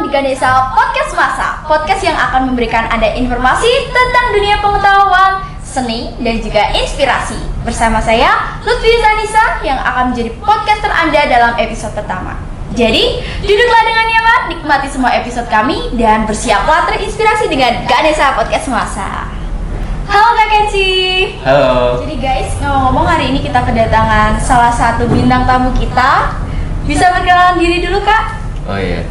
di Ganesha Podcast Masa, podcast yang akan memberikan Anda informasi tentang dunia pengetahuan, seni, dan juga inspirasi. Bersama saya, Lutfi Zanisa, yang akan menjadi podcaster Anda dalam episode pertama. Jadi, duduklah dengan nyaman, nikmati semua episode kami, dan bersiaplah terinspirasi dengan Ganesha Podcast Masa. Halo Kak Kenzi. Halo. Jadi guys, ngomong-ngomong hari ini kita kedatangan salah satu bintang tamu kita. Bisa perkenalan diri dulu Kak? Oh iya.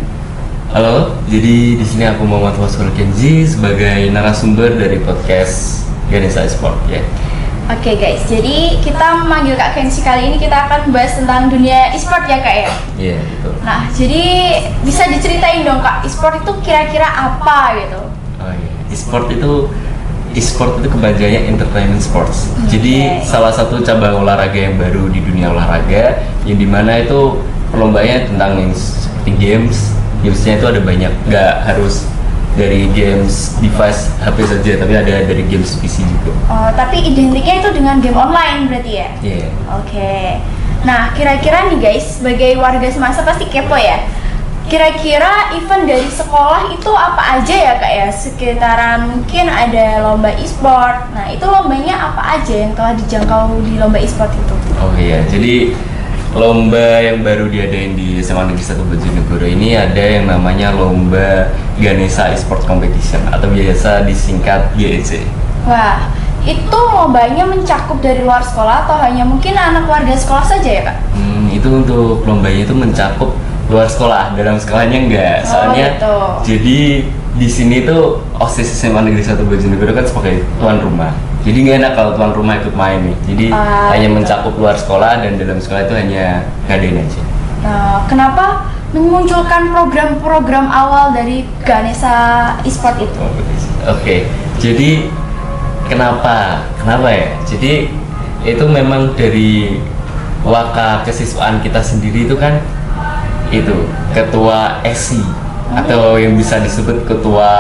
Halo. Jadi di sini aku Muhammad Wasful Kenzi sebagai narasumber dari podcast Ganesha Esport ya. Oke guys, jadi kita memanggil Kak Kenzi kali ini kita akan membahas tentang dunia e-sport ya Kak ya? Iya, betul. Nah, jadi bisa diceritain dong Kak, e-sport itu kira-kira apa gitu? Oh iya. E-sport itu kepanjangannya entertainment sports. Jadi salah satu cabang olahraga yang baru di dunia olahraga yang dimana itu perlombanya tentang yang seperti gamesnya itu ada banyak, nggak harus dari games device HP saja, tapi ada dari games PC juga. Oh, tapi identiknya itu dengan game online berarti ya? Iya. Oke. Nah, kira-kira nih guys, sebagai warga semasa pasti kepo ya. Kira-kira event dari sekolah itu apa aja ya Kak ya? Sekitaran mungkin ada lomba e-sport. Nah, itu lombanya apa aja yang telah dijangkau di lomba e-sport itu? Oh iya, jadi lomba yang baru diadain di SMA Negeri 1 Bojonegoro ini ada yang namanya Lomba Ganesha Esport Competition atau biasa disingkat GEC. Wah, itu lombanya mencakup dari luar sekolah atau hanya mungkin anak warga sekolah saja ya Kak? Itu untuk lombanya itu mencakup luar sekolah, dalam sekolahnya enggak. Soalnya gitu. jadi di sini tuh OSIS SMA Negeri 1 Bojonegoro kan sebagai tuan rumah. Jadi nggak enak kalau tuan rumah ikut main nih. Jadi hanya gitu. mencakup luar sekolah dan dalam sekolah itu hanya ngadain aja. Nah, kenapa memunculkan program-program awal dari Ganesha Esport itu? Oke, jadi kenapa ya? Jadi itu memang dari waka kesiswaan kita sendiri itu kan itu ketua SI atau yang bisa disebut ketua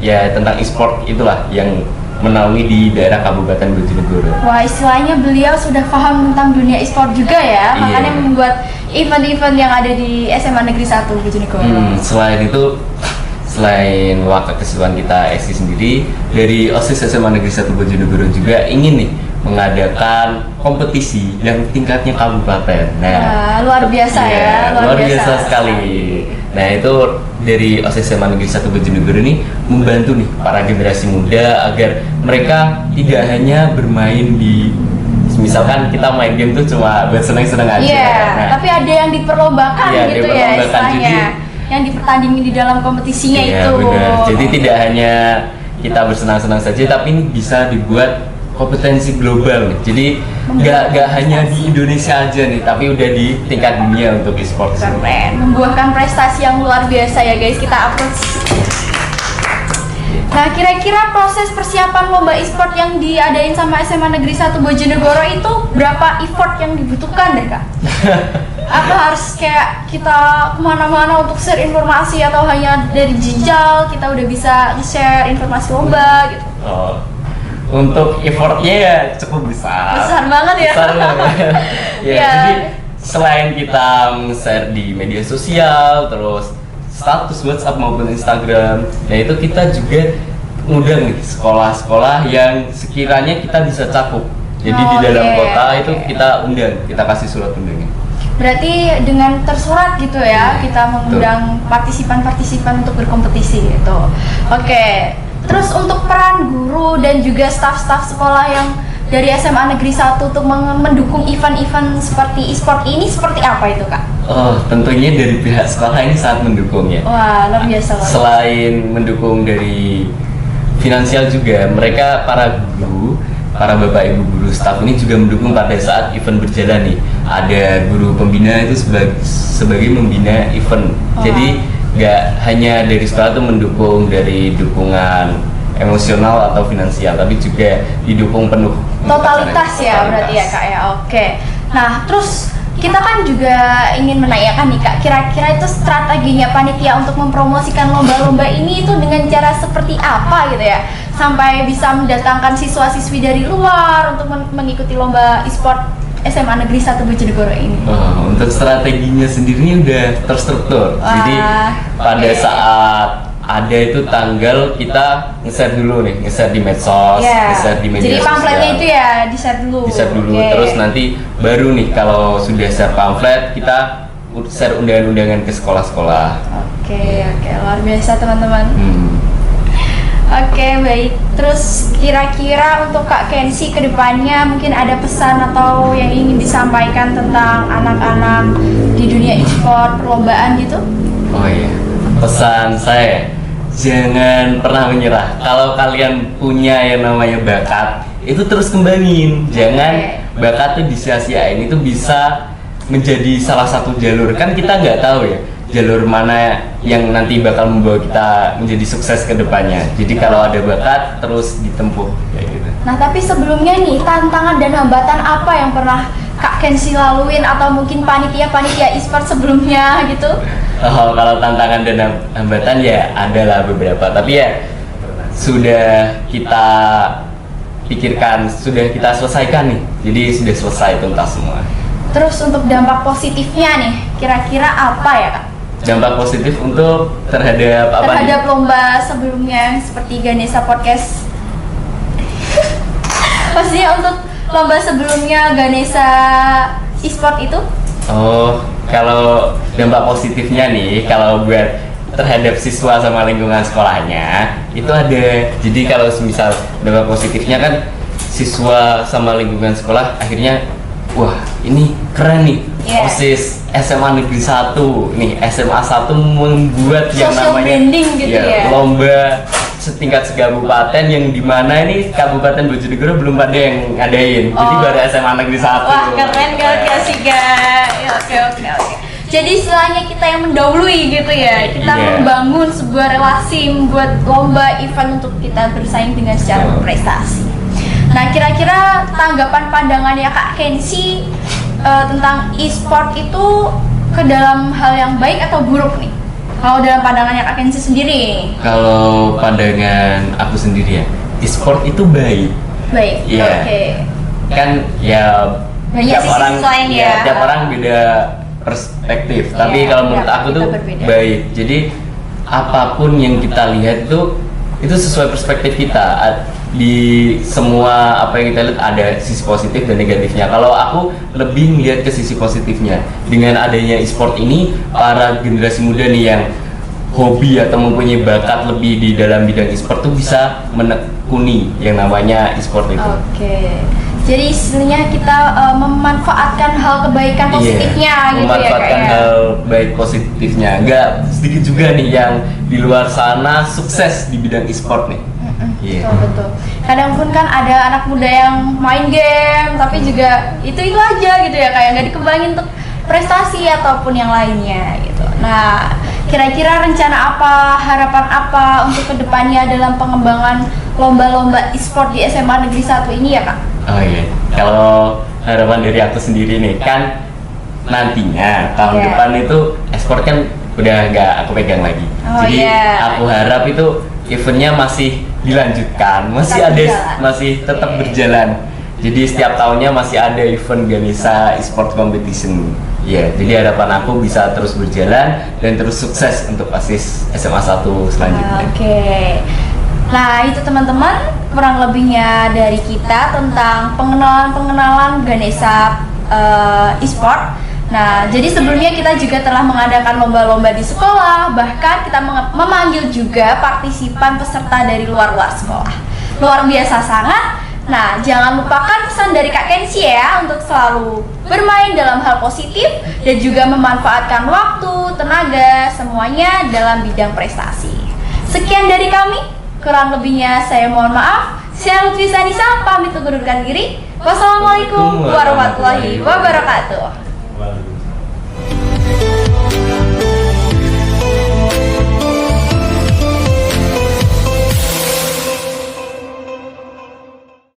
ya tentang e-sport itulah yang menaungi di daerah Kabupaten Bojonegoro. Wah, istilahnya beliau sudah paham tentang dunia e-sport juga ya, makanya membuat event-event yang ada di SMA Negeri 1 Bojonegoro. Selain wakil kesiswaan kita SI sendiri, dari OSIS SMA Negeri 1 Bojonegoro juga ingin nih mengadakan kompetisi yang tingkatnya kabupaten. Nah, luar biasa ya, luar biasa sekali. Nah, itu dari OSIS SMA Negeri 1 Bojonegoro ini membantu nih para generasi muda agar mereka tidak hanya bermain di misalkan kita main game tuh cuma buat seneng-seneng aja. Iya, tapi ada yang diperlombakan gitu ya istilahnya. Yang dipertandingin di dalam kompetisinya itu. Benar. Jadi tidak hanya kita bersenang-senang saja, tapi ini bisa dibuat kompetensi global nih. Jadi nggak hanya di Indonesia aja nih, tapi udah di tingkat dunia untuk e-sport. Keren, membuahkan prestasi yang luar biasa ya guys, kita approve. Nah, kira-kira proses persiapan lomba e-sport yang diadain sama SMA Negeri 1 Bojonegoro itu berapa effort yang dibutuhkan deh Kak? Apa harus kayak kita kemana-mana untuk share informasi atau hanya dari digital kita udah bisa nge-share informasi lomba gitu? Oh, untuk effortnya ya cukup besar. Besar banget ya? Besar banget. Jadi selain kita share di media sosial, terus status WhatsApp maupun Instagram, ya itu kita juga ngundang nih sekolah-sekolah yang sekiranya kita bisa cakup. Jadi di dalam kota itu kita undang, kita kasih surat undangan. Berarti dengan tersurat gitu ya, kita mengundang partisipan-partisipan untuk berkompetisi gitu. Oke. Terus untuk peran guru dan juga staf-staf sekolah yang dari SMA Negeri 1 untuk mendukung event-event seperti e-sport ini seperti apa itu Kak? Oh, tentunya dari pihak sekolah ini sangat mendukung ya. Wah, luar biasa. Selain mendukung dari finansial juga, mereka para guru, para bapak ibu guru staf ini juga mendukung pada saat event berjalan nih. Ada guru pembina itu sebagai membina event. Jadi nggak hanya dari sekolah itu mendukung dari dukungan emosional atau finansial, tapi juga didukung penuh. Totalitas ya berarti ya Kak ya. Oke. Nah, terus kita kan juga ingin menanyakan nih Kak, kira-kira itu strateginya panitia untuk mempromosikan lomba-lomba ini itu dengan cara seperti apa gitu ya, sampai bisa mendatangkan siswa-siswi dari luar untuk mengikuti lomba e-sport SMA Negeri 1 Bojonegoro ini? Oh, untuk strateginya sendiri udah terstruktur. Wah, Jadi pada oke. saat ada itu tanggal kita nge-share dulu nih, nge-share di medsos, Ya. nge-share di media Jadi pamfletnya sosial. itu ya di-share dulu. Di-share dulu, Oke. terus nanti baru nih kalau sudah share pamflet kita share undangan-undangan ke sekolah-sekolah. Oke, luar biasa teman-teman. Oke, baik. Terus kira-kira untuk Kak Kensi ke depannya mungkin ada pesan atau yang ingin disampaikan tentang anak-anak di dunia e-sport, perlombaan gitu? Oh iya, pesan saya jangan pernah menyerah. Kalau kalian punya yang namanya bakat, itu terus kembangin. Jangan bakat tuh disia-siain. Itu bisa menjadi salah satu jalur. Kan kita nggak tahu ya jalur mana yang nanti bakal membawa kita menjadi sukses ke depannya. Jadi kalau ada bakat terus ditempuh kayak gitu. Nah, tapi sebelumnya nih, tantangan dan hambatan apa yang pernah Kak Kensi laluin atau mungkin panitia e-sport sebelumnya gitu? Oh, kalau tantangan dan hambatan ya adalah beberapa, tapi ya sudah kita pikirkan, sudah kita selesaikan nih. Jadi sudah selesai tuntas semua. Terus untuk dampak positifnya nih, kira-kira apa ya Kak? Dampak positif untuk terhadap apa nih? Terhadap lomba sebelumnya seperti Ganesha Podcast. Maksudnya untuk lomba sebelumnya Ganesha e-sport itu? Oh, kalau dampak positifnya nih, kalau buat terhadap siswa sama lingkungan sekolahnya itu ada. Jadi kalau misal dampak positifnya kan siswa sama lingkungan sekolah akhirnya wah ini keren nih, OSIS SMA Negeri 1 nih, SMA 1 membuat yang Social namanya branding gitu ya. lomba setingkat kabupaten yang dimana ini Kabupaten Bojonegoro belum ada yang ngadain. Jadi baru SMA Negeri 1. Wah, keren gak sih Kak? Ya, oke. Jadi istilahnya kita yang mendahului gitu ya. Kita Iya. membangun sebuah relasi, membuat lomba event untuk kita bersaing dengan secara prestasi. Nah, kira-kira tanggapan pandangannya Kak Kensi tentang e-sport itu ke dalam hal yang baik atau buruk nih? Kalau dalam pandangannya Kak Kensi sendiri? Kalau pandangan aku sendiri ya, e-sport itu baik. Baik, Iya. oke. Kan ya Banyak sisi lain ya. tiap orang beda perspektif. Iya, Tapi kalau menurut iya, aku kita tuh berbeda. baik. Jadi apapun yang kita lihat itu sesuai perspektif kita. Di semua apa yang kita lihat ada sisi positif dan negatifnya. Kalau aku lebih melihat ke sisi positifnya. Dengan adanya e-sport ini, para generasi muda nih yang hobi atau mempunyai bakat lebih di dalam bidang e-sport tuh bisa menekuni yang namanya e-sport itu. Oke. Jadi istilahnya kita memanfaatkan hal kebaikan positifnya gitu ya Kak Memanfaatkan ya. hal baik positifnya. Enggak sedikit juga nih yang di luar sana sukses di bidang e-sport nih. Iya. Betul. Kadang pun kan ada anak muda yang main game tapi juga itu aja gitu ya, kayak nggak dikembangin untuk prestasi ataupun yang lainnya gitu. Nah, kira-kira rencana apa, harapan apa untuk kedepannya dalam pengembangan lomba-lomba e-sport di SMA Negeri 1 ini ya Kak? Oh iya. Kalau harapan dari aku sendiri nih kan nantinya tahun Iya. depan itu e-sport kan udah nggak aku pegang lagi. Oh, Jadi iya. aku harap itu eventnya masih dilanjutkan, masih tetap berjalan. Jadi setiap tahunnya masih ada event Ganesha e-sport competition. Ya, jadi harapan aku bisa terus berjalan dan terus sukses untuk OSIS SMA 1 selanjutnya. Oke. Nah, itu teman-teman kurang lebihnya dari kita tentang pengenalan Ganesha e-sport. Nah, jadi sebelumnya kita juga telah mengadakan lomba-lomba di sekolah, bahkan kita memanggil juga partisipan peserta dari luar-luar sekolah. Luar biasa sangat. Nah, jangan lupakan pesan dari Kak Kensi ya untuk selalu bermain dalam hal positif dan juga memanfaatkan waktu, tenaga, semuanya dalam bidang prestasi. Sekian dari kami, kurang lebihnya saya mohon maaf. Saya Lutfi Sanisa, pamit mengundurkan diri. Wassalamualaikum warahmatullahi wabarakatuh. Waalaikumsalam.